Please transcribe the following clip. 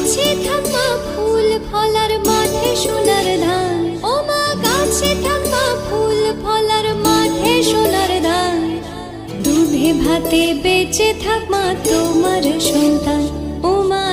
গাছে থাকা ফুল ফলার মাঠে সোনার ধান, ও মা গাছে থাকা ফুল ফলার মাঠে সোনার ধান। দুধে ভাতে বেঁচে থাক মা তোমার সন্তান, ও মা